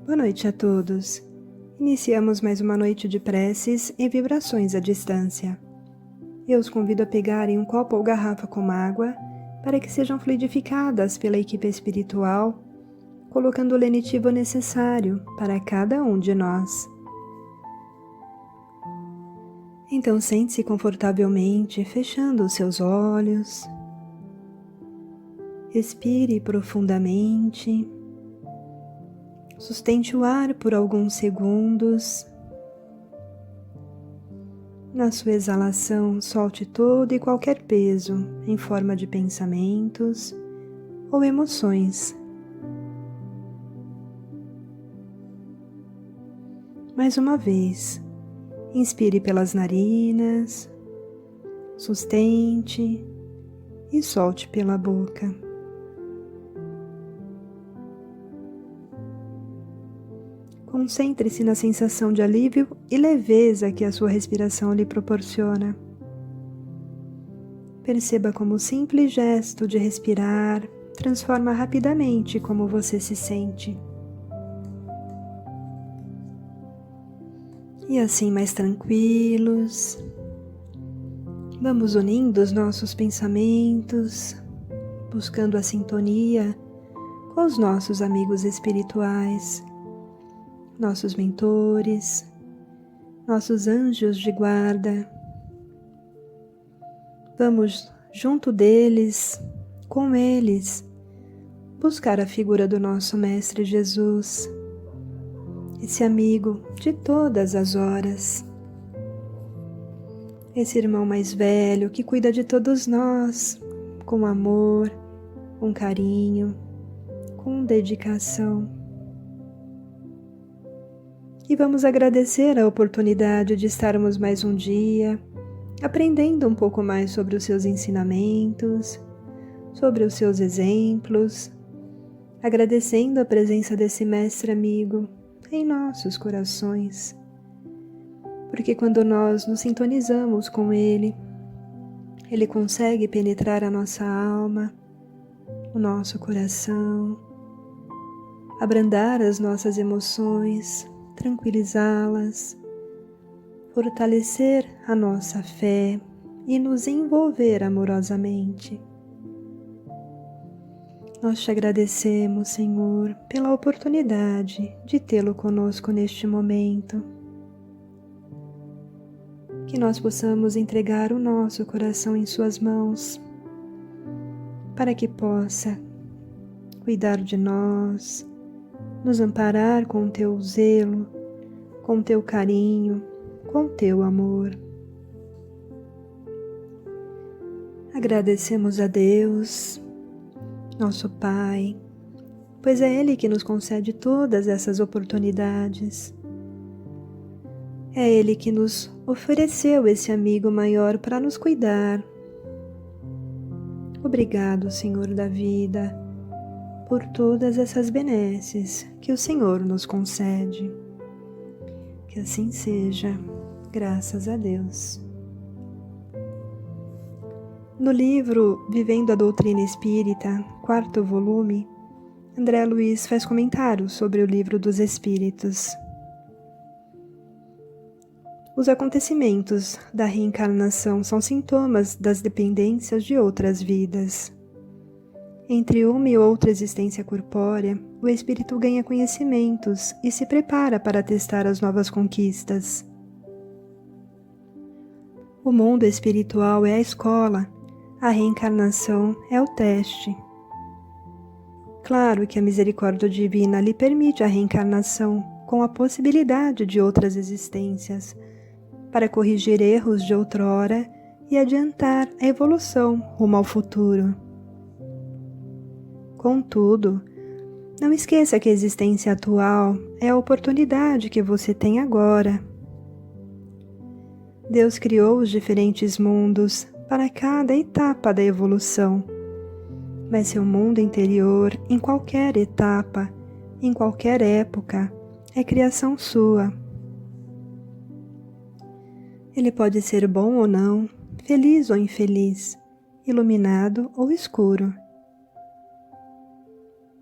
Boa noite a todos. Iniciamos mais uma noite de preces e vibrações à distância. Eu os convido a pegarem um copo ou garrafa com água para que sejam fluidificadas pela equipe espiritual, colocando o lenitivo necessário para cada um de nós. Então sente-se confortavelmente, fechando os seus olhos. Respire profundamente. Sustente o ar por alguns segundos. Na sua exalação, solte todo e qualquer peso em forma de pensamentos ou emoções. Mais uma vez, inspire pelas narinas, sustente e solte pela boca. Concentre-se na sensação de alívio e leveza que a sua respiração lhe proporciona. Perceba como o simples gesto de respirar transforma rapidamente como você se sente. E assim mais tranquilos, vamos unindo os nossos pensamentos, buscando a sintonia com os nossos amigos espirituais, nossos mentores, nossos anjos de guarda. Vamos junto deles, com eles, buscar a figura do nosso Mestre Jesus, esse amigo de todas as horas, esse irmão mais velho que cuida de todos nós, com amor, com carinho, com dedicação. E vamos agradecer a oportunidade de estarmos mais um dia, aprendendo um pouco mais sobre os seus ensinamentos, sobre os seus exemplos, agradecendo a presença desse mestre amigo em nossos corações. Porque quando nós nos sintonizamos com ele, ele consegue penetrar a nossa alma, o nosso coração, abrandar as nossas emoções, tranquilizá-las, fortalecer a nossa fé e nos envolver amorosamente. Nós te agradecemos, Senhor, pela oportunidade de tê-lo conosco neste momento. Que nós possamos entregar o nosso coração em suas mãos, para que possa cuidar de nós, nos amparar com o teu zelo, com o teu carinho, com o teu amor. Agradecemos a Deus, nosso Pai, pois é Ele que nos concede todas essas oportunidades. É Ele que nos ofereceu esse amigo maior para nos cuidar. Obrigado, Senhor da vida, por todas essas benesses que o Senhor nos concede. Que assim seja, graças a Deus. No livro Vivendo a Doutrina Espírita, 4º volume, André Luiz faz comentários sobre o Livro dos Espíritos. Os acontecimentos da reencarnação são sintomas das dependências de outras vidas. Entre uma e outra existência corpórea, o espírito ganha conhecimentos e se prepara para testar as novas conquistas. O mundo espiritual é a escola, a reencarnação é o teste. Claro que a misericórdia divina lhe permite a reencarnação com a possibilidade de outras existências, para corrigir erros de outrora e adiantar a evolução rumo ao futuro. Contudo, não esqueça que a existência atual é a oportunidade que você tem agora. Deus criou os diferentes mundos para cada etapa da evolução, mas seu mundo interior, em qualquer etapa, em qualquer época, é criação sua. Ele pode ser bom ou não, feliz ou infeliz, iluminado ou escuro.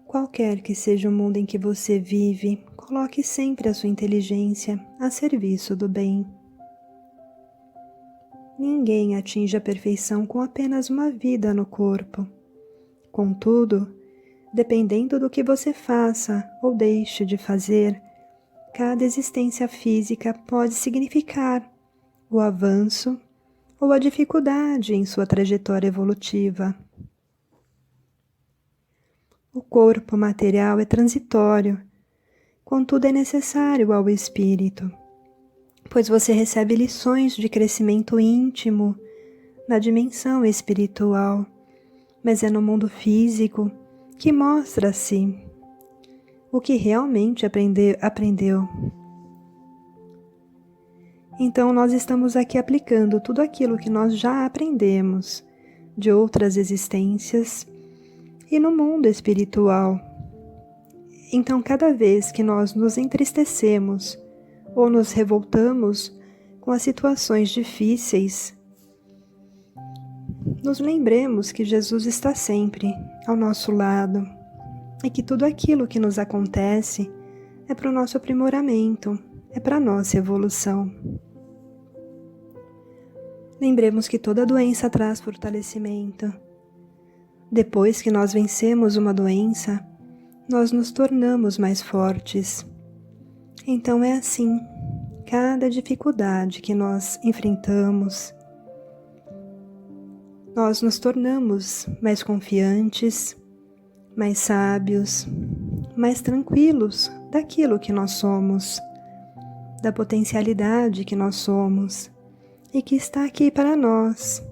Qualquer que seja o mundo em que você vive, coloque sempre a sua inteligência a serviço do bem. Ninguém atinge a perfeição com apenas uma vida no corpo. Contudo, dependendo do que você faça ou deixe de fazer, cada existência física pode significar o avanço ou a dificuldade em sua trajetória evolutiva. O corpo material é transitório, contudo é necessário ao espírito, pois você recebe lições de crescimento íntimo na dimensão espiritual, mas é no mundo físico que mostra-se o que realmente aprendeu. Então nós estamos aqui aplicando tudo aquilo que nós já aprendemos de outras existências e no mundo espiritual. Então cada vez que nós nos entristecemos ou nos revoltamos com as situações difíceis, nos lembremos que Jesus está sempre ao nosso lado e que tudo aquilo que nos acontece é para o nosso aprimoramento, é para a nossa evolução. Lembremos que toda doença traz fortalecimento. Depois que nós vencemos uma doença, nós nos tornamos mais fortes. Então é assim, cada dificuldade que nós enfrentamos, nós nos tornamos mais confiantes, mais sábios, mais tranquilos daquilo que nós somos, da potencialidade que nós somos e que está aqui para nós.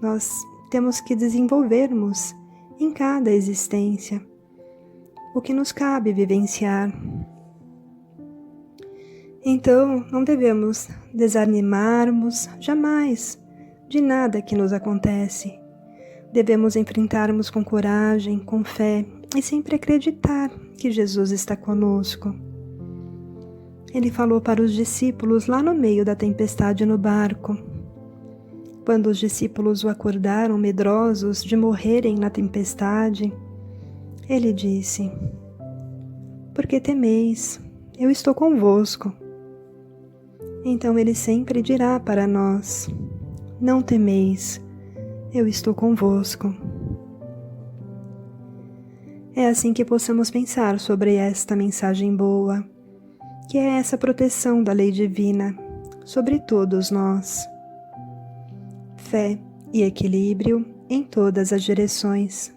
Nós temos que desenvolvermos em cada existência o que nos cabe vivenciar. Então, não devemos desanimarmos jamais de nada que nos acontece. Devemos enfrentarmos com coragem, com fé e sempre acreditar que Jesus está conosco. Ele falou para os discípulos lá no meio da tempestade no barco. Quando os discípulos o acordaram medrosos de morrerem na tempestade, ele disse: "Por que temeis? Eu estou convosco." Então ele sempre dirá para nós: "Não temeis, eu estou convosco." É assim que possamos pensar sobre esta mensagem boa, que é essa proteção da lei divina sobre todos nós. Fé e equilíbrio em todas as direções.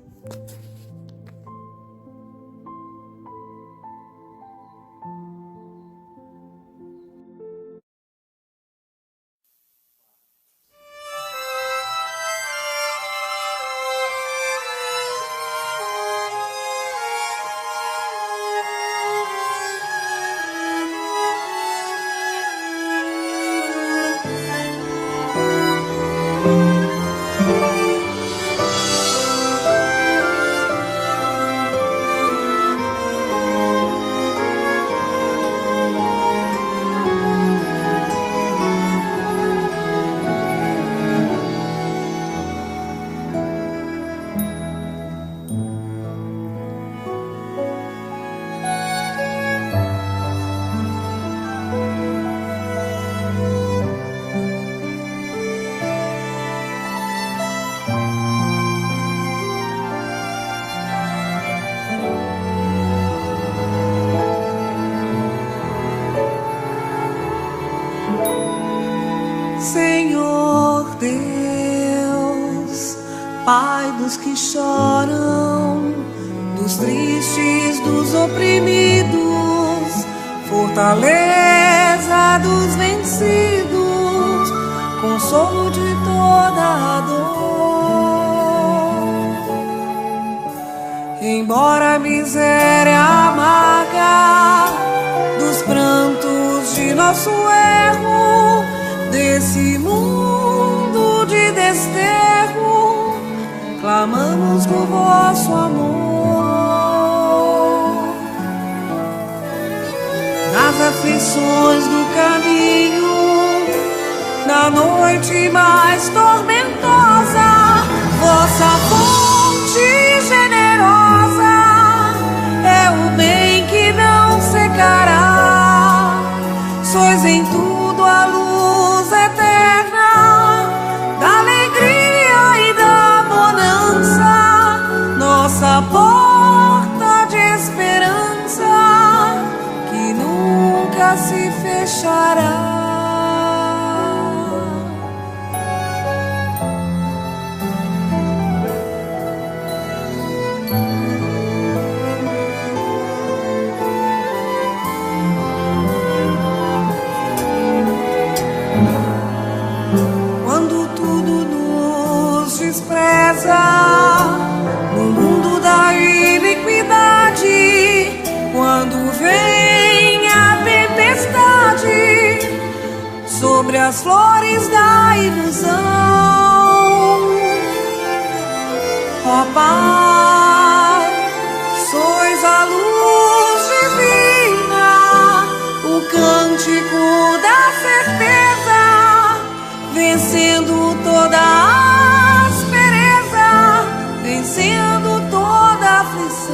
Senhor Deus, Pai dos que choram, dos tristes, dos oprimidos, fortaleza dos vencidos, consolo de toda a dor. Embora a miséria amarga dos prantos de nosso erro, desse mundo de desterro, clamamos por vosso amor. Nas aflições do caminho, na noite mais tormentosa, vossa fonte generosa deixará. Quando tudo nos despreza, no mundo da iniquidade, quando vem a tempestade sobre as flores da ilusão, ó Pai, sois a luz divina, o cântico da certeza, vencendo toda a aspereza, vencendo toda a aflição.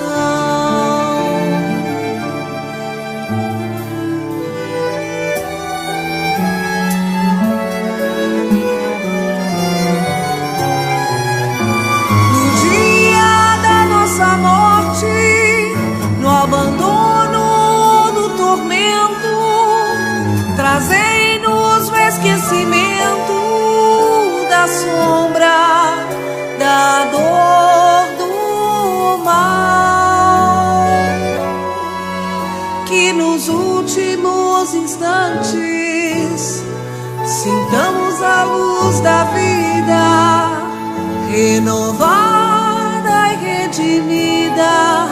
No dia da nossa morte, no abandono, no tormento, trazei-nos o esquecimento da sombra, da dor, do mal. Que nos últimos instantes sintamos a luz da vida, renovada e redimida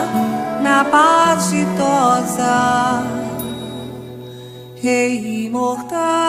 na paz ditosa e imortal.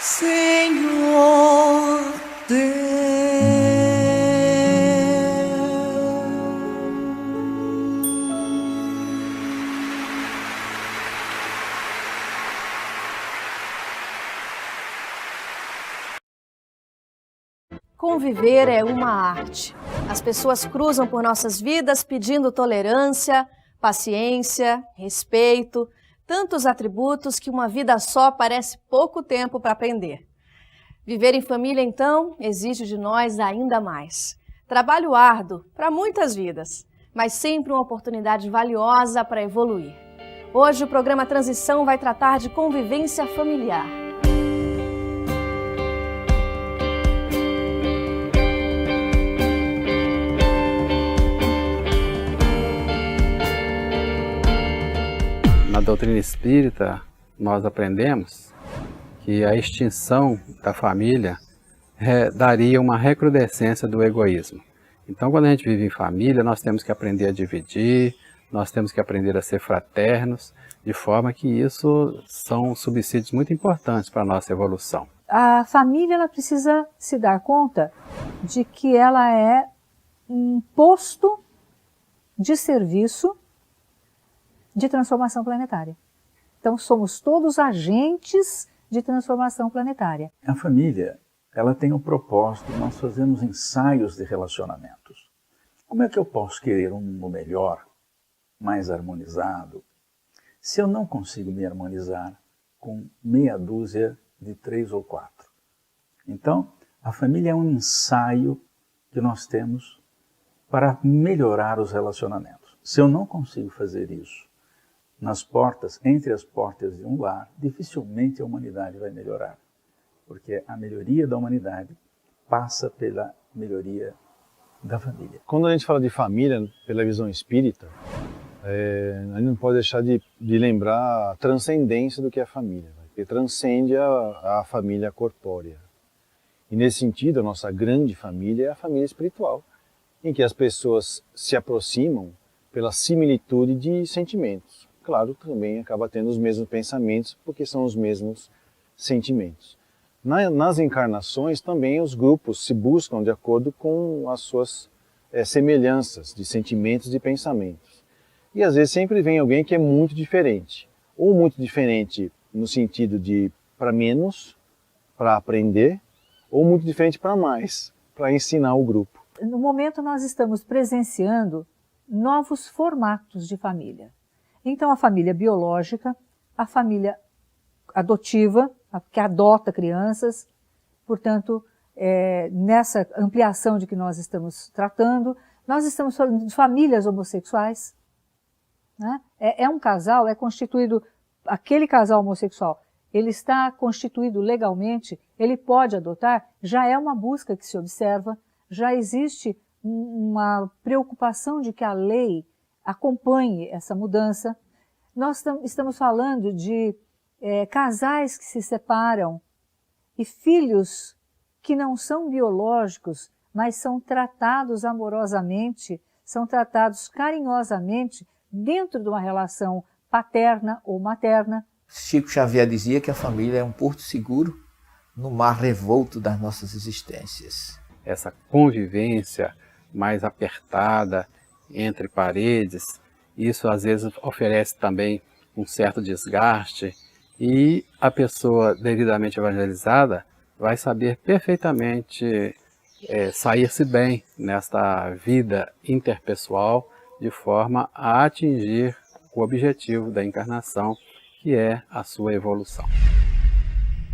Senhor Deus. Conviver é uma arte. As pessoas cruzam por nossas vidas pedindo tolerância, paciência, respeito, tantos atributos que uma vida só parece pouco tempo para aprender. Viver em família, então, exige de nós ainda mais. Trabalho árduo para muitas vidas, mas sempre uma oportunidade valiosa para evoluir. Hoje o programa Transição vai tratar de convivência familiar. Na doutrina espírita, nós aprendemos que a extinção da família daria uma recrudescência do egoísmo. Então, quando a gente vive em família, nós temos que aprender a dividir, nós temos que aprender a ser fraternos, de forma que isso são subsídios muito importantes para a nossa evolução. A família ela precisa se dar conta de que ela é um posto de serviço de transformação planetária. Então, somos todos agentes de transformação planetária. A família, ela tem um propósito, nós fazemos ensaios de relacionamentos. Como é que eu posso querer um mundo melhor, mais harmonizado, se eu não consigo me harmonizar com meia dúzia de 3 ou 4? Então, a família é um ensaio que nós temos para melhorar os relacionamentos. Se eu não consigo fazer isso nas portas, entre as portas de um lar, dificilmente a humanidade vai melhorar. Porque a melhoria da humanidade passa pela melhoria da família. Quando a gente fala de família, pela visão espírita, a gente não pode deixar de lembrar a transcendência do que é a família, porque transcende a família corpórea. E nesse sentido, a nossa grande família é a família espiritual, em que as pessoas se aproximam pela similitude de sentimentos. Claro, também acaba tendo os mesmos pensamentos, porque são os mesmos sentimentos. Nas encarnações também os grupos se buscam de acordo com as suas semelhanças de sentimentos e pensamentos. E às vezes sempre vem alguém que é muito diferente, ou muito diferente no sentido de para menos, para aprender, ou muito diferente para mais, para ensinar o grupo. No momento nós estamos presenciando novos formatos de família. Então a família biológica, a família adotiva, que adota crianças, portanto, nessa ampliação de que nós estamos tratando, nós estamos falando de famílias homossexuais, né? É um casal, é constituído, aquele casal homossexual, ele está constituído legalmente, ele pode adotar, já é uma busca que se observa, já existe uma preocupação de que a lei acompanhe essa mudança. Nós estamos falando de casais que se separam e filhos que não são biológicos, mas são tratados amorosamente, são tratados carinhosamente dentro de uma relação paterna ou materna. Chico Xavier dizia que a família é um porto seguro no mar revolto das nossas existências. Essa convivência mais apertada entre paredes, isso às vezes oferece também um certo desgaste e a pessoa devidamente evangelizada vai saber perfeitamente sair-se bem nesta vida interpessoal de forma a atingir o objetivo da encarnação, que é a sua evolução.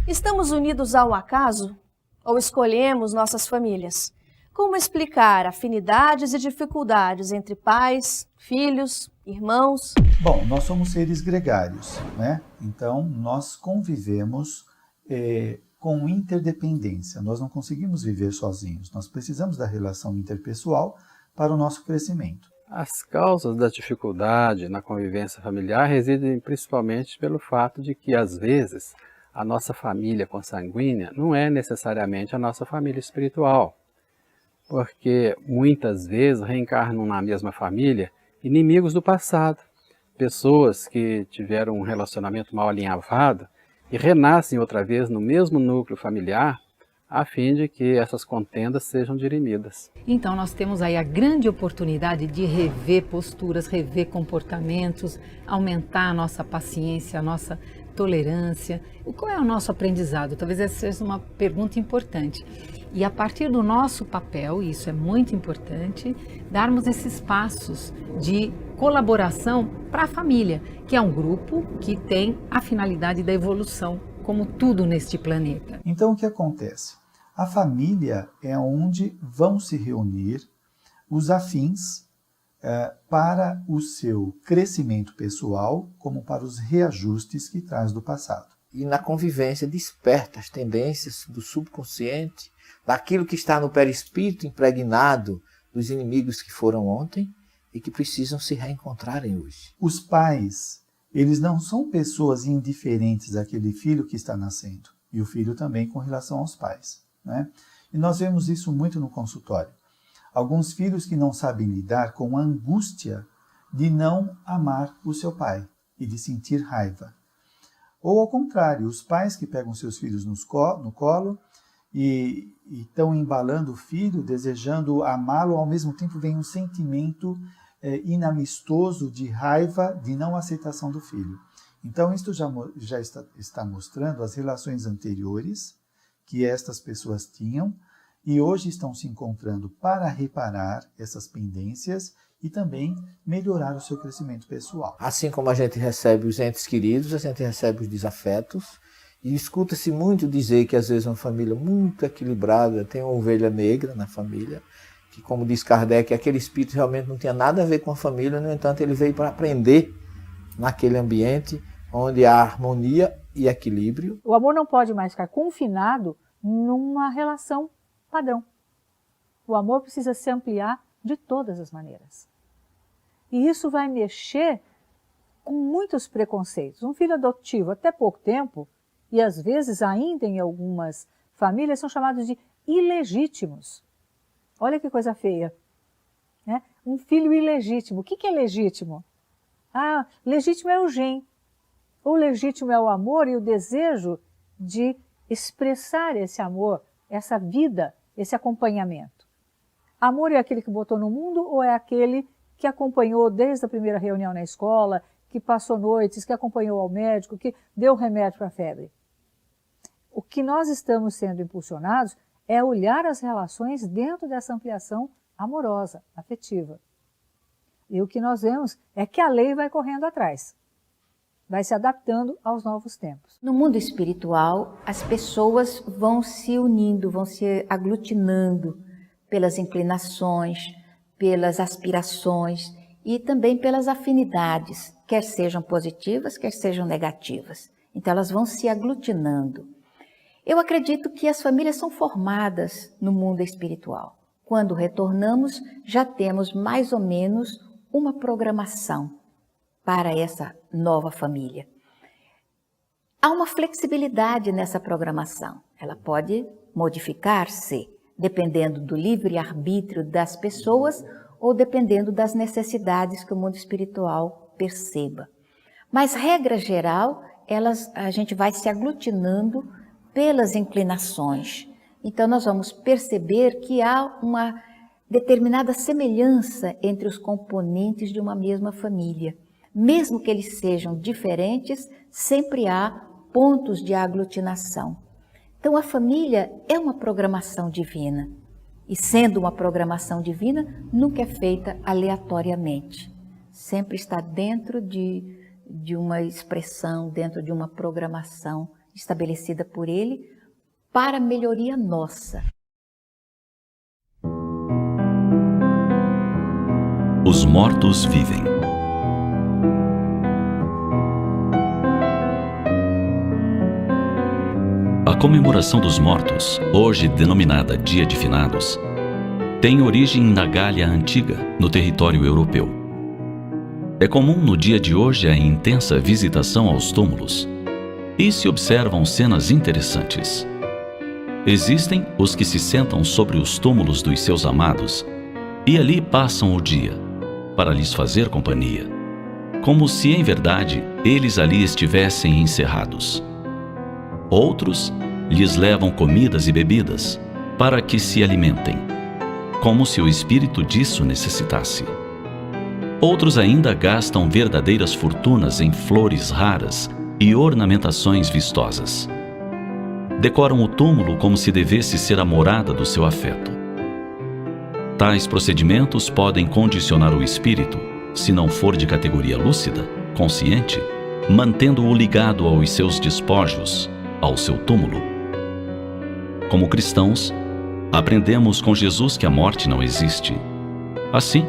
Estamos unidos ao acaso ou escolhemos nossas famílias? Como explicar afinidades e dificuldades entre pais, filhos, irmãos? Bom, nós somos seres gregários, né? Então nós convivemos com interdependência. Nós não conseguimos viver sozinhos. Nós precisamos da relação interpessoal para o nosso crescimento. As causas da dificuldade na convivência familiar residem principalmente pelo fato de que, às vezes, a nossa família consanguínea não é necessariamente a nossa família espiritual, porque muitas vezes reencarnam na mesma família inimigos do passado, pessoas que tiveram um relacionamento mal alinhavado e renascem outra vez no mesmo núcleo familiar, a fim de que essas contendas sejam dirimidas. Então nós temos aí a grande oportunidade de rever posturas, rever comportamentos, aumentar a nossa paciência, a nossa tolerância. Qual é o nosso aprendizado? Talvez essa seja uma pergunta importante. E a partir do nosso papel, e isso é muito importante, darmos esses passos de colaboração para a família, que é um grupo que tem a finalidade da evolução, como tudo neste planeta. Então o que acontece? A família é onde vão se reunir os afins para o seu crescimento pessoal, como para os reajustes que traz do passado. E na convivência desperta as tendências do subconsciente, daquilo que está no perispírito impregnado dos inimigos que foram ontem e que precisam se reencontrarem hoje. Os pais, eles não são pessoas indiferentes àquele filho que está nascendo, e o filho também com relação aos pais, né? E nós vemos isso muito no consultório. Alguns filhos que não sabem lidar com a angústia de não amar o seu pai e de sentir raiva. Ou ao contrário, os pais que pegam seus filhos no colo e estão embalando o filho, desejando amá-lo, ao mesmo tempo vem um sentimento inamistoso de raiva, de não aceitação do filho. Então, isto já está mostrando as relações anteriores que estas pessoas tinham e hoje estão se encontrando para reparar essas pendências e também melhorar o seu crescimento pessoal. Assim como a gente recebe os entes queridos, a gente recebe os desafetos. E escuta-se muito dizer que às vezes uma família muito equilibrada tem uma ovelha negra na família, que como diz Kardec, aquele espírito realmente não tinha nada a ver com a família, no entanto ele veio para aprender naquele ambiente onde há harmonia e equilíbrio. O amor não pode mais ficar confinado numa relação padrão. O amor precisa se ampliar de todas as maneiras. E isso vai mexer com muitos preconceitos. Um filho adotivo, até pouco tempo, e às vezes ainda em algumas famílias, são chamados de ilegítimos. Olha que coisa feia, né? Um filho ilegítimo. O que é legítimo? Ah, legítimo é o gen. O legítimo é o amor e o desejo de expressar esse amor, essa vida, esse acompanhamento. Amor é aquele que botou no mundo ou é aquele que acompanhou desde a primeira reunião na escola, que passou noites, que acompanhou ao médico, que deu remédio para a febre? O que nós estamos sendo impulsionados é olhar as relações dentro dessa ampliação amorosa, afetiva. E o que nós vemos é que a lei vai correndo atrás, vai se adaptando aos novos tempos. No mundo espiritual, as pessoas vão se unindo, vão se aglutinando pelas inclinações, pelas aspirações e também pelas afinidades, quer sejam positivas, quer sejam negativas. Então elas vão se aglutinando. Eu acredito que as famílias são formadas no mundo espiritual. Quando retornamos, já temos mais ou menos uma programação para essa nova família. Há uma flexibilidade nessa programação. Ela pode modificar-se, dependendo do livre-arbítrio das pessoas ou dependendo das necessidades que o mundo espiritual perceba. Mas, regra geral, a gente vai se aglutinando pelas inclinações. Então, nós vamos perceber que há uma determinada semelhança entre os componentes de uma mesma família. Mesmo que eles sejam diferentes, sempre há pontos de aglutinação. Então, a família é uma programação divina. E sendo uma programação divina, nunca é feita aleatoriamente. Sempre está dentro de uma expressão, dentro de uma programação estabelecida por Ele para a melhoria nossa. Os mortos vivem. A comemoração dos mortos, hoje denominada Dia de Finados, tem origem na Gália Antiga, no território europeu. É comum no dia de hoje a intensa visitação aos túmulos e se observam cenas interessantes. Existem os que se sentam sobre os túmulos dos seus amados e ali passam o dia, para lhes fazer companhia, como se em verdade eles ali estivessem encerrados. Outros lhes levam comidas e bebidas para que se alimentem, como se o espírito disso necessitasse. Outros ainda gastam verdadeiras fortunas em flores raras e ornamentações vistosas. Decoram o túmulo como se devesse ser a morada do seu afeto. Tais procedimentos podem condicionar o espírito, se não for de categoria lúcida, consciente, mantendo-o ligado aos seus despojos, ao seu túmulo. Como cristãos, aprendemos com Jesus que a morte não existe. Assim,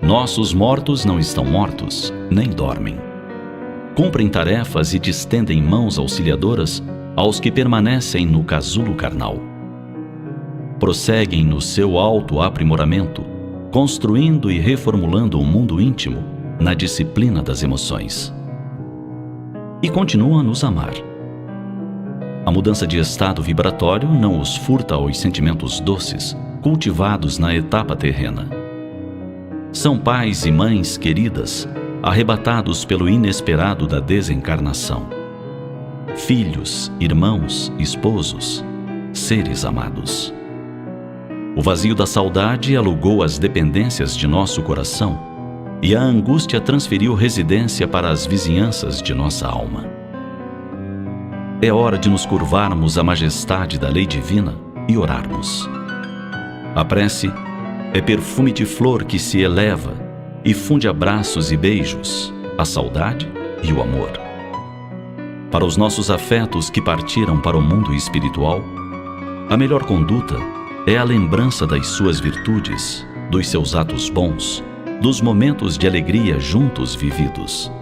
nossos mortos não estão mortos, nem dormem. Cumprem tarefas e distendem mãos auxiliadoras aos que permanecem no casulo carnal. Prosseguem no seu autoaprimoramento, construindo e reformulando o mundo íntimo na disciplina das emoções. E continuam a nos amar. A mudança de estado vibratório não os furta aos sentimentos doces, cultivados na etapa terrena. São pais e mães queridas, arrebatados pelo inesperado da desencarnação. Filhos, irmãos, esposos, seres amados. O vazio da saudade alugou as dependências de nosso coração e a angústia transferiu residência para as vizinhanças de nossa alma. É hora de nos curvarmos à majestade da lei divina e orarmos. A prece é perfume de flor que se eleva e funde abraços e beijos, a saudade e o amor. Para os nossos afetos que partiram para o mundo espiritual, a melhor conduta é a lembrança das suas virtudes, dos seus atos bons, dos momentos de alegria juntos vividos.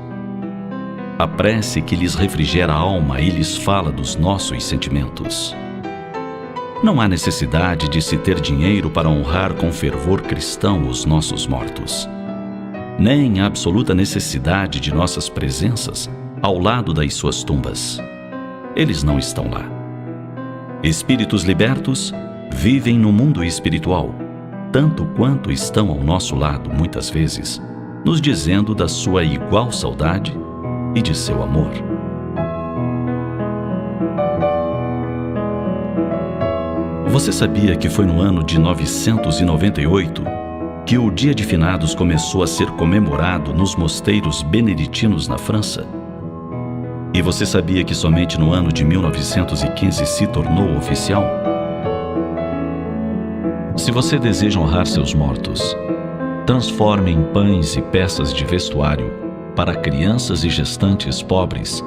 A prece que lhes refrigera a alma e lhes fala dos nossos sentimentos. Não há necessidade de se ter dinheiro para honrar com fervor cristão os nossos mortos. Nem a absoluta necessidade de nossas presenças ao lado das suas tumbas. Eles não estão lá. Espíritos libertos vivem no mundo espiritual, tanto quanto estão ao nosso lado muitas vezes, nos dizendo da sua igual saudade e de seu amor. Você sabia que foi no ano de 998 que o Dia de Finados começou a ser comemorado nos mosteiros beneditinos na França? E você sabia que somente no ano de 1915 se tornou oficial? Se você deseja honrar seus mortos, transforme em pães e peças de vestuário para crianças e gestantes pobres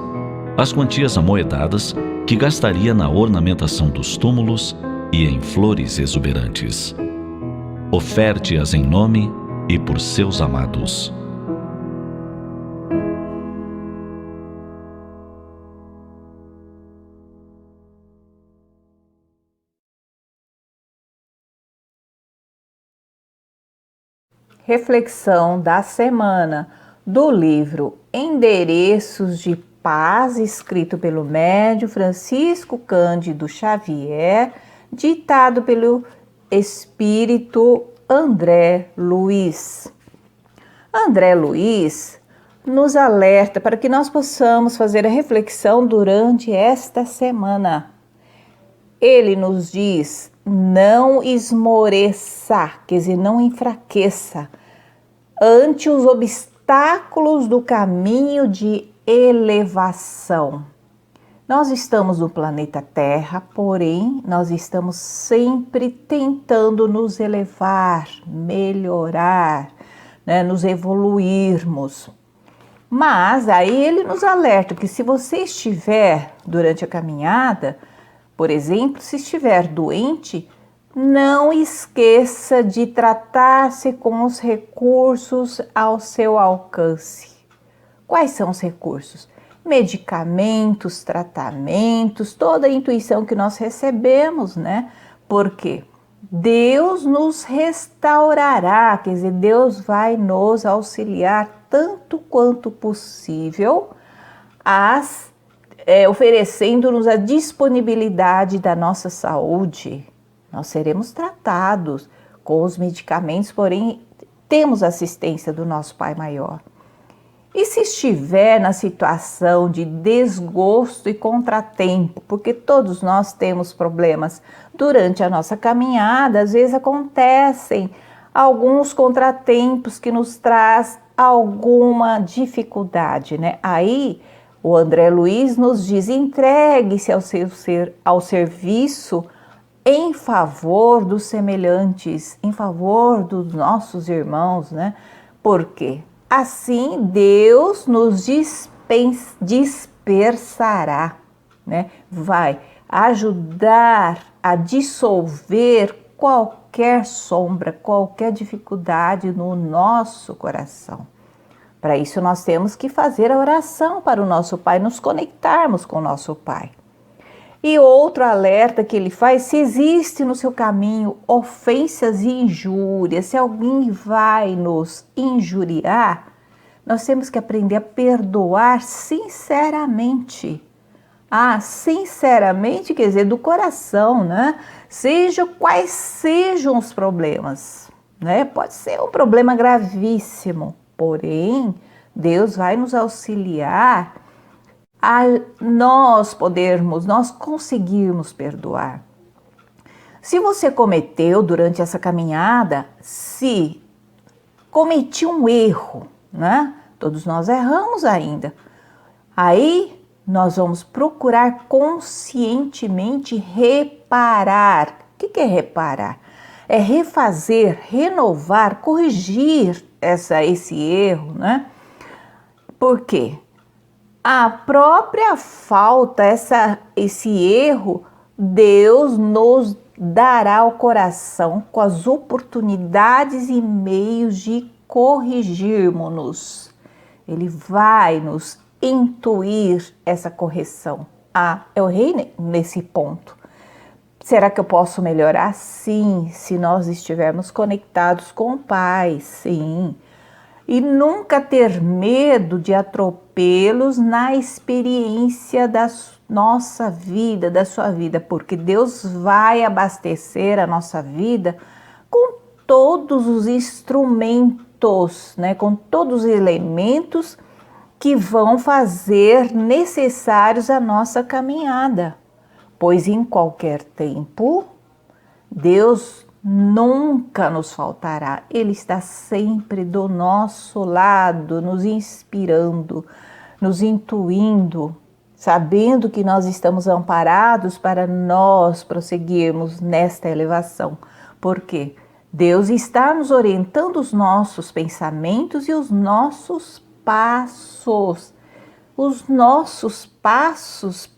as quantias amoedadas que gastaria na ornamentação dos túmulos e em flores exuberantes. Oferte-as em nome e por seus amados. Reflexão da semana do livro Endereços de Paz, escrito pelo médium Francisco Cândido Xavier, ditado pelo espírito André Luiz. André Luiz nos alerta para que nós possamos fazer a reflexão durante esta semana. Ele nos diz: não esmoreça, quer dizer, não enfraqueça ante os obstáculos do caminho de elevação. Nós estamos no planeta Terra, porém, nós estamos sempre tentando nos elevar, melhorar, né, nos evoluirmos. Mas aí ele nos alerta que se você estiver durante a caminhada, por exemplo, se estiver doente, não esqueça de tratar-se com os recursos ao seu alcance. Quais são os recursos? Medicamentos, tratamentos, toda a intuição que nós recebemos, né? Porque Deus nos restaurará, quer dizer, Deus vai nos auxiliar tanto quanto possível, oferecendo-nos a disponibilidade da nossa saúde. Nós seremos tratados com os medicamentos, porém temos assistência do nosso Pai Maior. E se estiver na situação de desgosto e contratempo, porque todos nós temos problemas durante a nossa caminhada, às vezes acontecem alguns contratempos que nos traz alguma dificuldade, né? Aí o André Luiz nos diz: entregue-se ao serviço em favor dos semelhantes, em favor dos nossos irmãos, né? Por quê? Assim Deus nos dispersará, né? Vai ajudar a dissolver qualquer sombra, qualquer dificuldade no nosso coração. Para isso nós temos que fazer a oração para o nosso Pai, nos conectarmos com o nosso Pai. E outro alerta que ele faz: se existe no seu caminho ofensas e injúrias, se alguém vai nos injuriar, nós temos que aprender a perdoar sinceramente. Sinceramente quer dizer do coração, né? Seja quais sejam os problemas, né? Pode ser um problema gravíssimo, porém Deus vai nos auxiliar a nós conseguirmos perdoar. Se você cometeu durante essa caminhada, se cometi um erro, né? Todos nós erramos ainda. Aí nós vamos procurar conscientemente reparar. O que é reparar? É refazer, renovar, corrigir esse erro, né? Por quê? A própria falta, esse erro, Deus nos dará ao coração com as oportunidades e meios de corrigirmos-nos. Ele vai nos intuir essa correção. Eu errei nesse ponto. Será que eu posso melhorar? Sim, se nós estivermos conectados com o Pai, sim. e nunca ter medo de atropelos na experiência da nossa vida, da sua vida, porque Deus vai abastecer a nossa vida com todos os instrumentos, né, com todos os elementos que vão fazer necessários a nossa caminhada, pois em qualquer tempo Deus nunca nos faltará. Ele está sempre do nosso lado, nos inspirando, nos intuindo, sabendo que nós estamos amparados para nós prosseguirmos nesta elevação. Por quê? Deus está nos orientando os nossos pensamentos e os nossos passos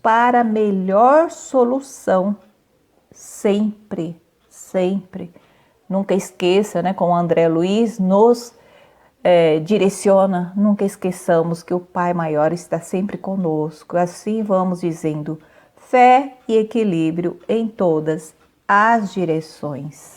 para a melhor solução. Sempre, sempre. Nunca esqueça, né, como o André Luiz nos direciona, nunca esqueçamos que o Pai Maior está sempre conosco. Assim vamos dizendo fé e equilíbrio em todas as direções.